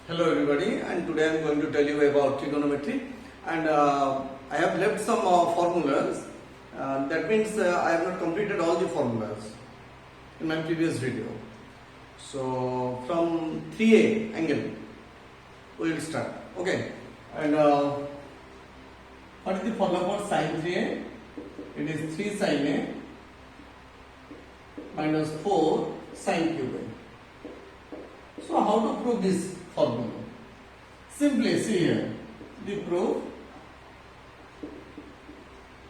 Hello everybody, and today I am going to tell you about trigonometry, and I have left some formulas. That means I have not completed all the formulas in my previous video. So from 3a angle we will start. Okay, and what is the formula for sin 3a? It is 3 sin a minus 4 sin cube a. So how to prove this formula? Simply see here the proof.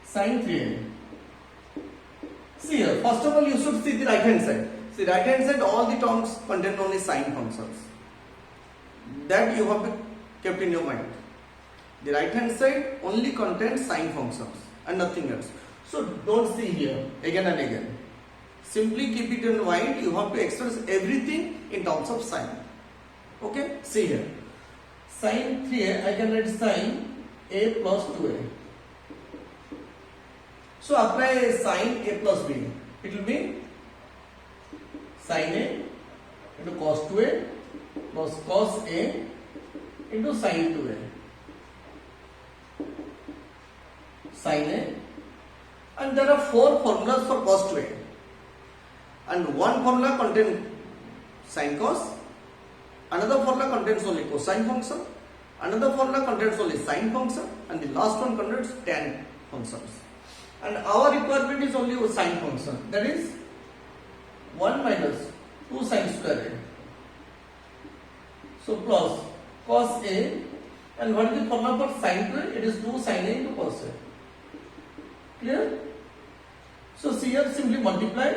Sin 3a. See here, first of all you should see the right hand side. See, right hand side all the terms contain only sine functions. That you have to kept in your mind. The right hand side only contains sine functions and nothing else. So don't see here again and again. Simply keep it in mind. You have to express everything in terms of sine. Okay, see here. Sin 3a, I can write sin a plus 2a. So apply sin a plus b. It will be sin a into cos 2a plus cos a into sin 2a. Sin a. And there are 4 formulas for cos 2a. And one formula contains sin cos, another formula contains only cosine function, another formula contains only sine function, and the last one contains tan functions. And our requirement is only a sine function, that is 1 minus 2 sine square a. So plus cos a, and what is the formula for sine 2a? It is 2 sine a into cos a. Clear? So see here, simply multiply.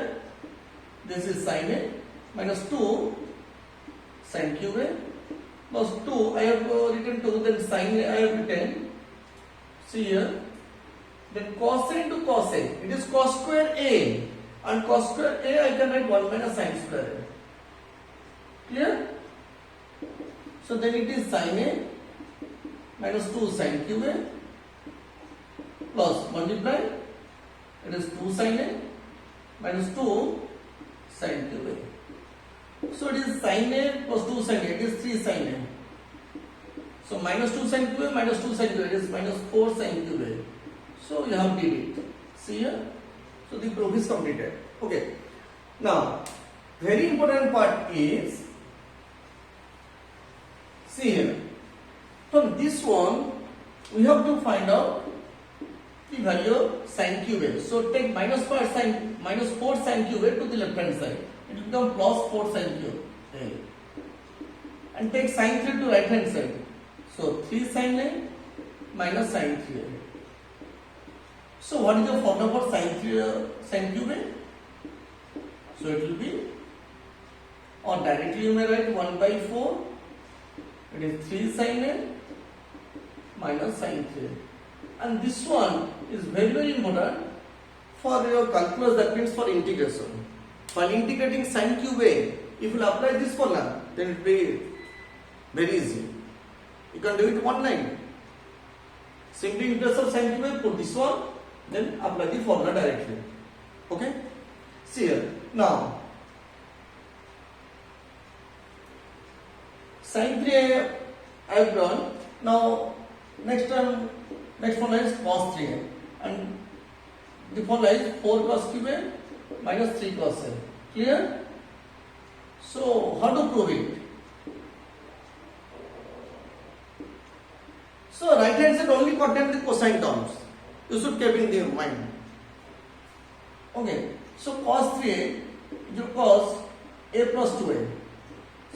This is sin a minus 2 sin cube a plus 2. I have written 2, then sin a I have written. See here. Then cos a into cos a. It is cos square a. And cos square a I can write 1 minus sin square a. Clear? So then it is sin a minus 2 sin cube a plus multiply. It is 2 sin a minus 2 sin cube a. So it is sin a plus 2 sin a. It is 3 sin a. So minus 2 sin cube a minus 2 sin cube a. It is minus 4 sin cube a. So you have did it. See here. So the proof is completed. Okay. Now, very important part is, see here. From this one, we have to find out the value of sin cube a. So take minus 4 sin cube a to the left hand side. It will become plus 4 sin cube a. And take sin 3 to right hand side. So 3 sin a minus sin 3a. So what is the formula for sin cube a? So it will be, or directly you may write 1 by 4. It is 3 sin a minus sin 3a. And this one is very, very important for your calculus, that means for integration. While integrating sin cube a, if you apply this formula, then it will be very easy. You can do it one line. Simply in place of sin cube a, put this one, then apply the formula directly. Okay? See here. Now, sin 3a I have done. Now, next formula is cos 3a, and the formula is 4 cos cube a minus 3 cos a. Clear? So how to prove it? So right hand side only contain the cosine terms. You should keep in your mind. Okay. So cos 3a, you cos a plus 2a.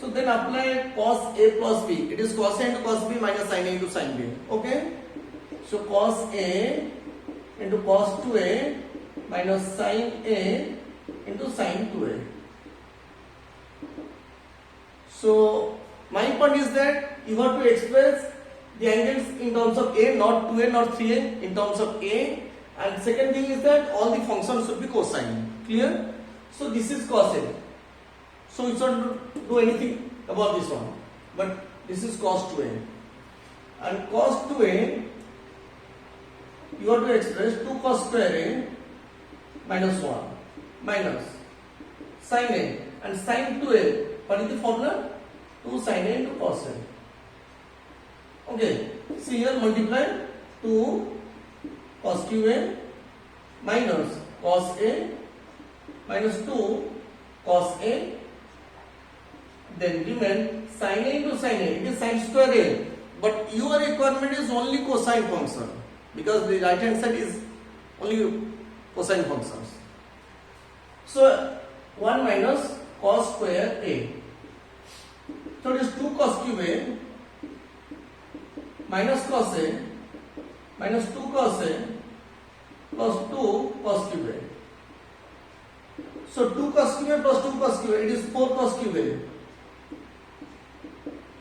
So then apply cos a plus b. It is cos a into cos b minus sin a into sin b. Okay. So cos a into cos 2a minus sin a into sin 2a. So my point is that you have to express the angles in terms of a, not 2a, not 3a, in terms of a. And second thing is that all the functions should be cosine. Clear? So this is cos a. So you shouldn't do anything about this one. But this is cos 2a. And cos 2a, you have to express 2 cos square a minus 1 minus sin a, and sin 2a. What is the formula? 2 sin a into cos a. Okay, see here multiply 2 cos QA minus cos A minus 2 cos A, then remain sin A into sin A, it is sin square A, but your requirement is only cosine function because the right hand side is only cosine functions. So 1 minus cos square A, so it is 2 cos cube A minus cos A minus 2 cos A plus 2 cos cube A. So 2 cos cube A plus 2 cos cube A, it is 4 cos cube A.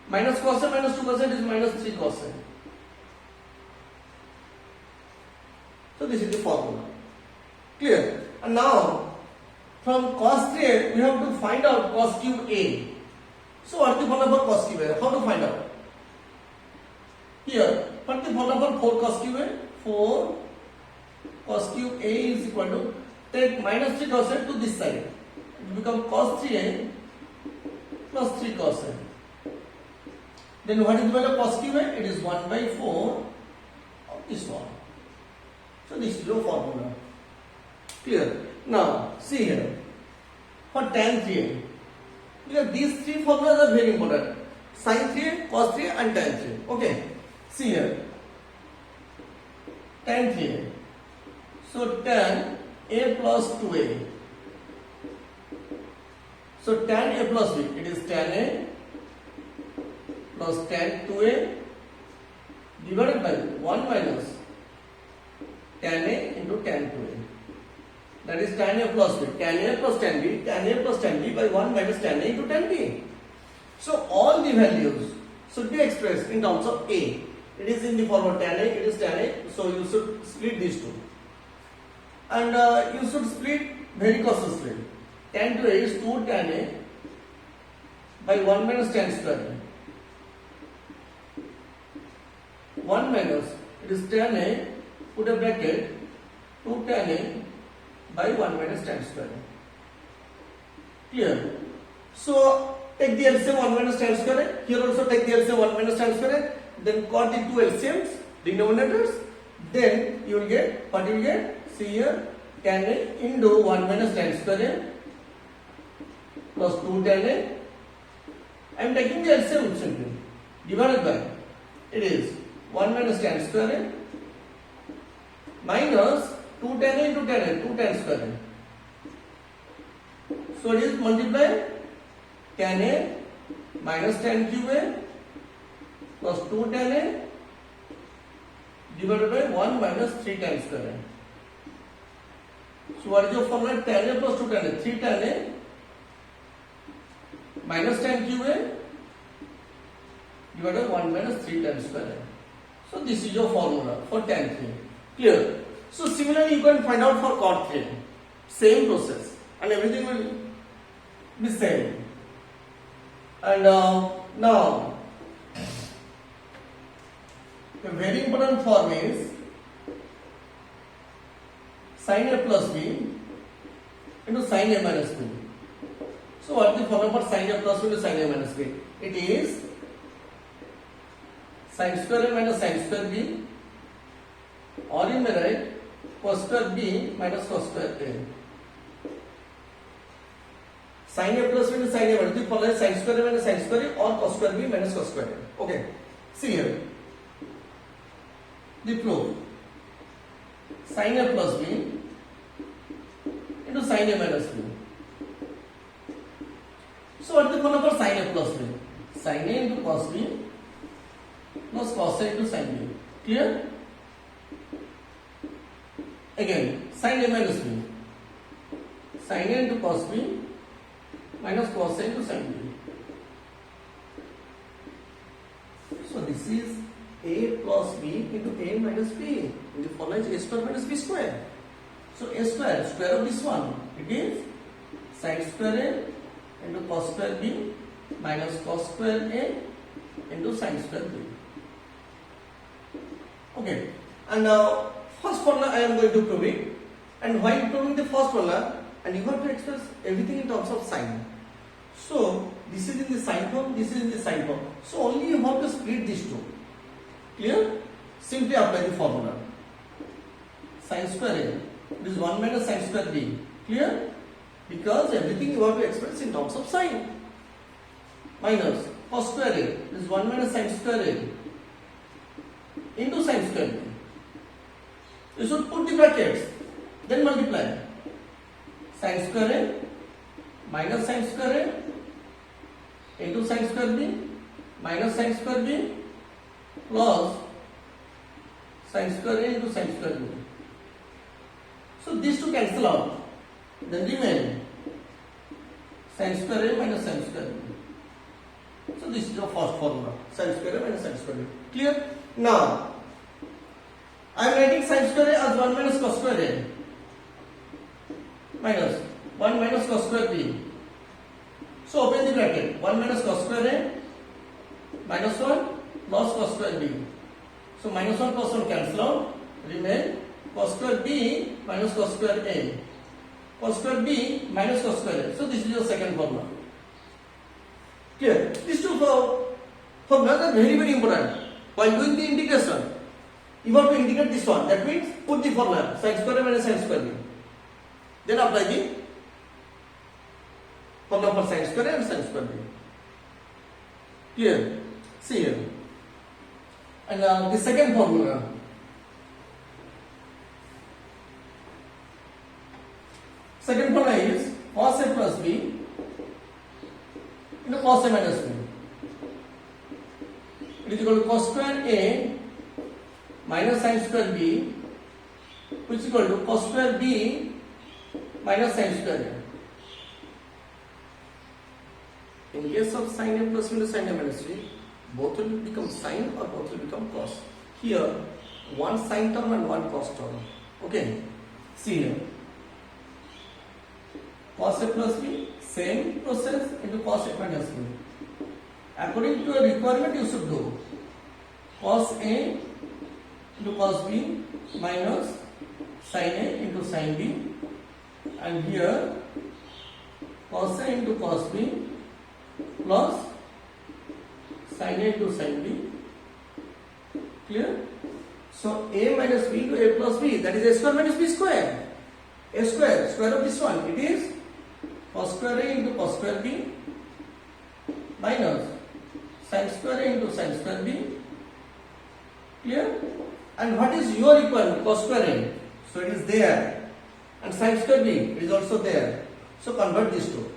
Minus cos A minus 2 cos A, it is minus 3 cos A. So this is the formula. Clear? And now from cos 3A we have to find out cos cube A. So what is the formula for cos cube A? How to find out? Here, what is the formula for 4 cos cube A? 4 cos cube A is equal to, take minus 3 cos A to this side. It will become cos 3A plus 3 cos A. Then what is the value of cos cube A? It is 1 by 4 of this one. So this is your formula. Clear? Now see here. For tan 3A, because these three formulas are very important. Sin 3A, cos 3A and tan 3A. Okay. See here. Tan 3A. So tan A plus 2A. So tan A plus B, it is tan A plus tan 2A divided by 1 minus tan A into tan 2A. That is tan A plus B. Tan A plus tan B. Tan A plus tan B by 1 minus tan A into tan B. So all the values should be expressed in terms of A. It is in the form of tan A, it is tan A. So you should split these two. And you should split very cautiously. Tan 2A is 2 tan A by 1 minus tan square A. 1 minus, it is tan A, put a bracket, 2 tan A by 1 minus tan square A. Clear? So take the LCM 1 minus tan square A. Here also take the LCM 1 minus tan square A. Then cut the two LCMs, denominators. Then you will get, what you will get? See here, tan A into 1 minus tan square A plus 2 tan A. I am taking the LCM simply. Divided by, it is 1 minus tan square A minus 2 tan A into tan A, 2 tan square A. So it is multiply tan A minus tan cube A plus 2 tan A divided by 1 minus 3 tan square A. So what is your formula? Tan A plus 2 tan A, 3 tan A minus tan cube A divided by 1 minus 3 tan square A. So this is your formula for tan 3. Clear? So similarly you can find out for cot 3. Same process and everything will be same. And now a very important form is sin A plus B into sin A minus B. So what is the formula for sin A plus B into sin A minus B? It is sin square A minus sin square B, or you may write cos square B minus cos square A. Sin A plus B into sin A minus B, the formula is sin square A minus sin square A or cos square B minus cos square A. Okay. See here. The proof. Sin A plus B into sin A minus B. So what is the formula for sin A plus B? Sin A into cos B plus cos A into sin B. Clear? Again, sin A minus B. Sin A into cos B minus cos A into sin B. So this is A plus B into A minus B. In the formula is A square minus B square. So A square, square of this one, it is sin square A into cos square B minus cos square A into sin square B. Okay, and now first formula I am going to prove it, and while proving the first formula, and you have to express everything in terms of sign. So this is in the sign form, this is in the sign form. So only you have to split these two. Clear? Simply apply the formula. Sin square A, it is 1 minus sin square B. Clear? Because everything you have to express in terms of sin. Minus cos square A, it is 1 minus sin square A into sin square B. You should put the brackets, then multiply. Sin square A minus sin square A into sin square B minus sin square B plus sin square A into sin square B. So these two cancel out. Then remain sin square A minus sin square B. So this is your first formula. Sin square A minus sin square B. Clear? Now I am writing sin square A as 1 minus cos square A minus 1 minus cos square B. So open the bracket. 1 minus cos square A minus 1 plus cos square B. So minus 1 plus 1 cancel out. Remain cos square B minus cos square A. Cos square B minus cos square A. So this is your second formula. Clear? These two formulas are very very important. While doing the integration, you have to integrate this one. That means put the formula sin square A minus sin square B. Then apply the formula for sin square A and sin square B. Clear? See here. And the second formula. Second formula is cos A plus B into cos A minus B. It is equal to cos square A minus sin square B, which is equal to cos square B minus sin square A. In case of sin A plus B into sin A minus B, both will become sin or both will become cos. Here, one sin term and one cos term. Okay, see here. Cos A plus B, same process into cos A minus B. According to a requirement, you should do cos A into cos B minus sin A into sin B, and here cos A into cos B plus sin A into sin B. Clear? So A minus B into A plus B, that is A square minus B square. A square, square of this one, it is cos square A into cos square B minus sin square A into sin square B. Clear? And what is your requirement? Cos square A. So it is there. And sin square B is also there. So convert these two.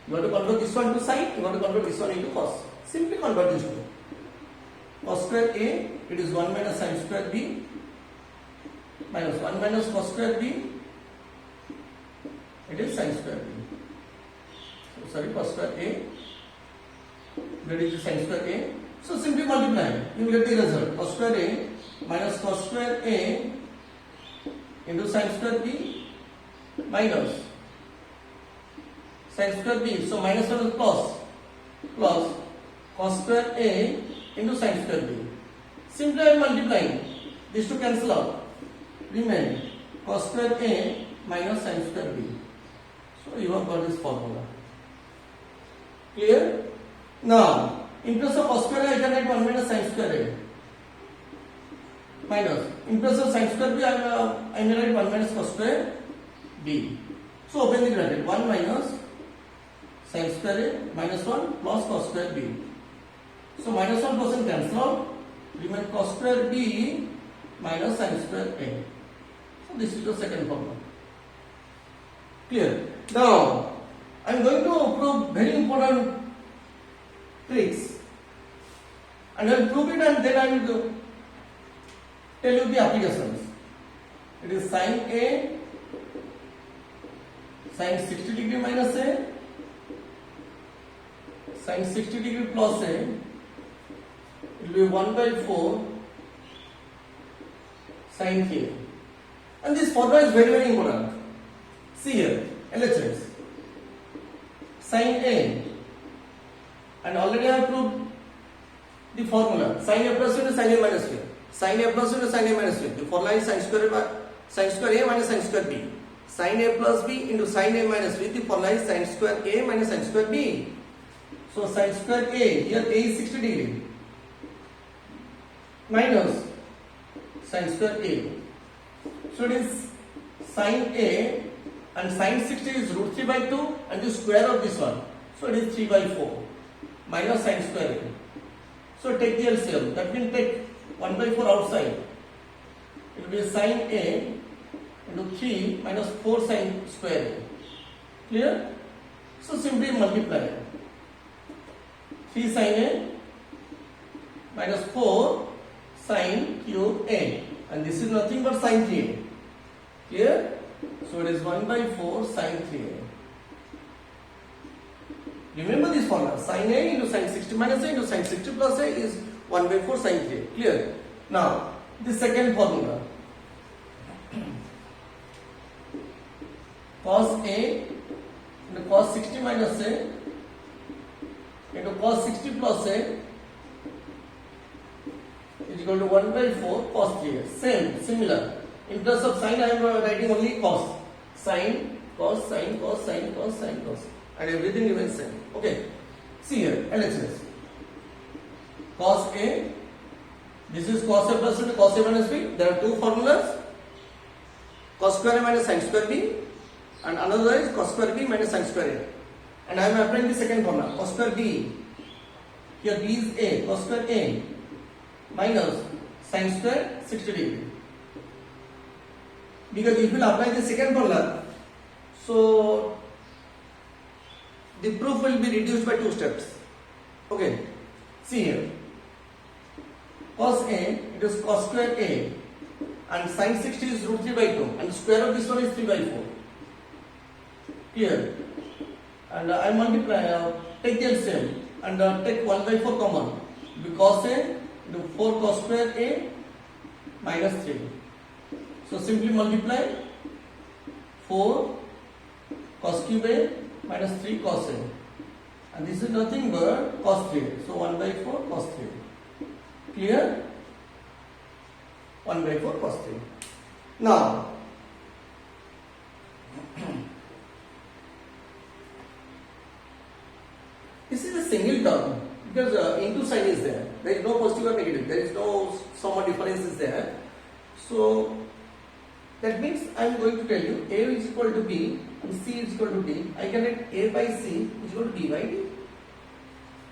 You want to convert this one to sin, you want to convert this one into cos. Simply convert these two. Cos square A, it is 1 minus sin square B minus 1 minus cos square B, it is sin square B. So sorry, cos square A, that is sin square A. So simply multiply, you will get the result. Cos square A minus cos square A into sin square B minus sin square B. So minus 1 is plus cos square A into sin square B. Simply I am multiplying. These two cancel out. Remain cos square A minus sin square B. So you have got this formula. Clear? Now, in place of cos square A, I can write 1 minus sin square A. Minus, in place of sin square B, I may write 1 minus cos square B. So open the bracket. 1 minus sin square A minus 1 plus cos square B. So minus 1 plus 1 cancel out. Remain cos square B minus sin square A. So this is the second formula. Clear? Now, I am going to prove very important tricks. And I will prove it and then I will tell you the applications. It is sin A, sin 60 degree minus A, sin 60 degree plus A, it will be 1 by 4 sin K. And this formula is very very important. See here, LHS, sin A, and already I have proved the formula, sin A plus into sin A minus B. Sin A plus into sin A minus B. The formula is sin square A minus sin square B. Sin A plus B into sin A minus B. The formula is sin square A minus sin square B. So sin square A, here A is 60 degree. minus sin square A. So it is sin A and sin 60 is root 3 by 2 and the square of this one. So it is 3 by 4 minus sin square A. So take the LCM. That will take 1 by 4 outside. It will be sin A into 3 minus 4 sin square A. Clear? So simply multiply 3 sin A minus 4 sin cube A, and this is nothing but sin 3A. Clear? So it is 1 by 4 sin 3A. Remember this formula, sin A into sin 60 minus A into sin 60 plus A is 1 by 4 sin 3A. Clear? Now the second formula, cos A into cos 60 minus A into cos 60 plus A is equal to 1 by 4 cos 3A. Same, similar. In place of sin, I am writing only cos. Sin, cos, sin, cos, sin, cos, sin, cos. And everything remains same. Okay. See here, LHS. Cos A, this is cos A plus cos A minus B. There are two formulas. Cos square A minus sin square B. And another is cos square B minus sin square A. And I am applying the second formula, cos square B. Here B is A, cos square A minus sin square 60 degree. Because if you will apply the second formula, so the proof will be reduced by 2 steps. Okay, see here, cos A, it is cos square A and sin 60 is root 3 by 2 and square of this one is 3 by 4. Clear? And I multiply, take the LCM and take 1 by 4 common. Because A into 4 cos square A minus 3. So simply multiply 4 cos cube A minus 3 cos A. And this is nothing but cos 3. So 1 by 4 cos 3. Clear? 1 by 4 cos 3. Now, this is a single term because into sign is there. There is no positive or negative. There is no sum or difference is there. So that means I am going to tell you A is equal to B and C is equal to D. I can write A by C is equal to B by D.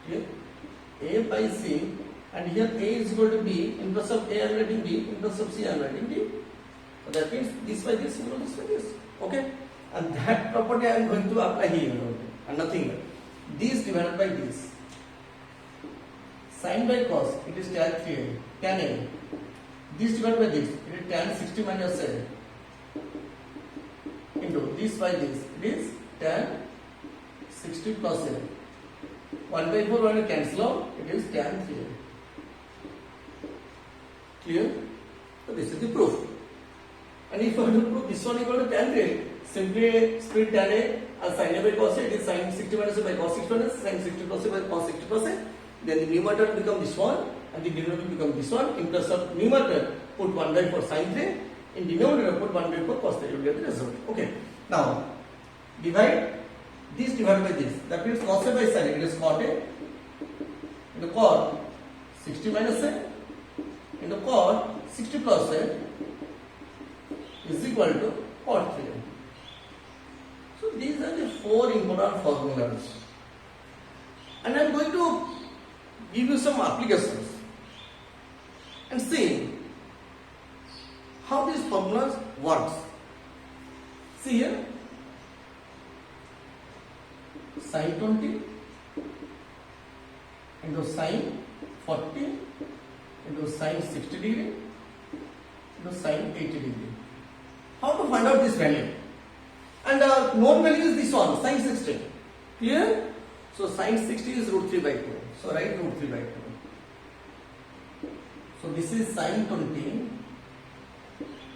Here A by C, and here A is equal to B. In place of A I am writing B. In place of C I am writing D. So that means this by this equal to this by this. Okay. And that property I am going to apply here and nothing else. This divided by this. Sin by cos, it is tan 3A, tan A. This divided by this, it is tan 60 minus A. Into this by this, it is tan 60 plus A. 1 by 4 when you cancel out, it is tan 3A. Clear? So this is the proof. And if you want to prove this one equal to tan 3A, simply split tan A as sin A by cos A, it is sin 60 minus A by cos 60 minus sin 60 plus A by cos 60 plus A. Then the numerator will become this one and the denominator will become this one. In place of numerator, put 1 by 4 sin 3. In denominator, put 1 by 4 cos 3. You will get the result. Okay. Now, divide this divided by this. That means cos A by sin A. It is cot A into cot 60 minus A into cot 60 plus A is equal to cot 3A. So these are the 4 important formulas. And I am going to give you some applications and see how these formulas works. See here, sin 20 into sin 40 into sin 60 degree into sin 80 degree. How to find out this value? And known value is this one, sin 60. Clear? So sin 60 is root 3 by 2. So write root 3 by 2. So this is sin 20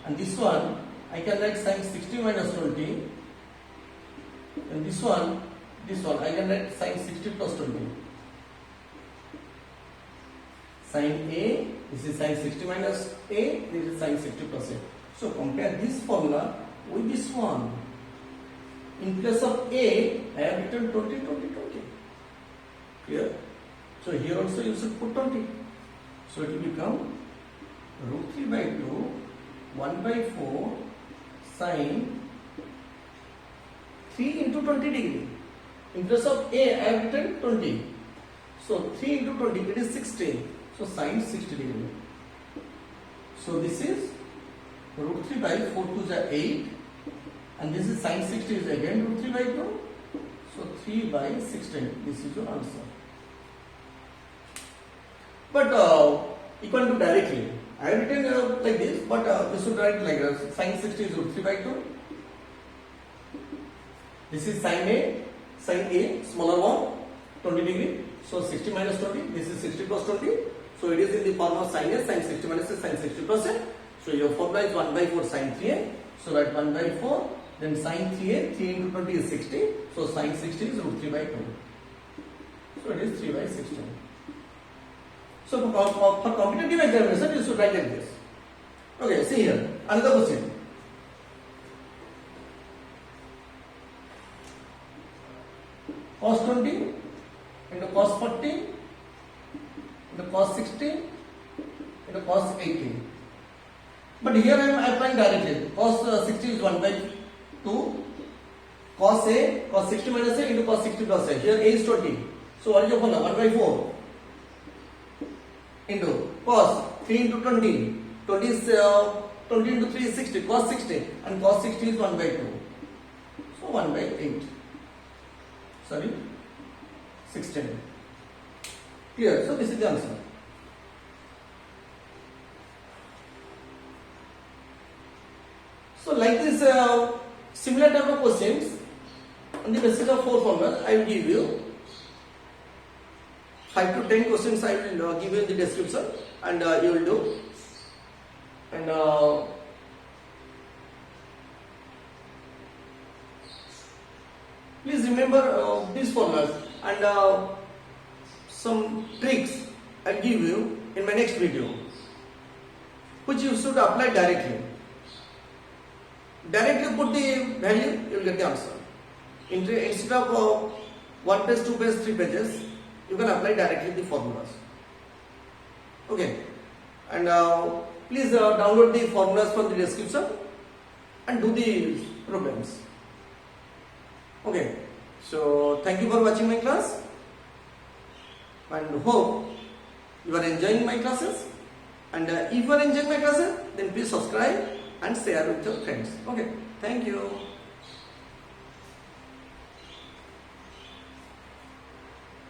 and this one I can write sin 60 minus 20 and this one I can write sin 60 plus 20. Sin A, this is sin 60 minus A, this is sin 60 plus A. So compare this formula with this one. In place of A, I have written 20, 20, 20. Clear? So here also you should put 20. So it will become root 3 by 2 1 by 4 sine 3 into 20 degree. In place of A, I have written 20. So 3 into 20, it is 60. So sine 60 degree. So this is root 3 by 4 to the 8. And this is sine 60 is again root 3 by 2. So 3 by 16. This is your answer. But you can do directly. I have written like this, but you should write like sine 60 is root 3 by 2. This is sine A, smaller one, 20 degree. So 60 minus 20, this is 60 plus 20. So it is in the form of sine A, sine 60 minus sine 60%. So your formula is 1 by 4 sine 3A. So write 1 by 4, then sine 3A, 3 into 20 is 60. So sine 60 is root 3 by 2. So it is 3 by 16. So for competitive examination, you should write like this. Okay, see here, another question. Cos 20 into cos 40 into cos 60 into cos 80. But here I am applying directly. Cos 60 is 1 by 2. Cos A, cos 60 minus A into cos 60 plus A. Here A is 20. So what is your formula? 1 by 4 into cos 3 into 20. 20 is 20 into 3 is 60. Cos 60 and cos 60 is 1 by 2. So 1 by 8. Sorry, 16. Clear? So this is the answer. So like this similar type of questions on the basis of 4 formulas, I will give you 5 to 10 questions. I will give you in the description, and you will do. And please remember these formulas, and some tricks I will give you in my next video, which you should apply directly. Directly put the value, you will get the answer. Instead of 1 page, 2 page, 3 pages, you can apply directly the formulas. Okay, and please download the formulas from the description and do the problems. Okay, so thank you for watching my class, and hope you are enjoying my classes. And if you are enjoying my classes, then please subscribe and share with your friends. Okay, thank you.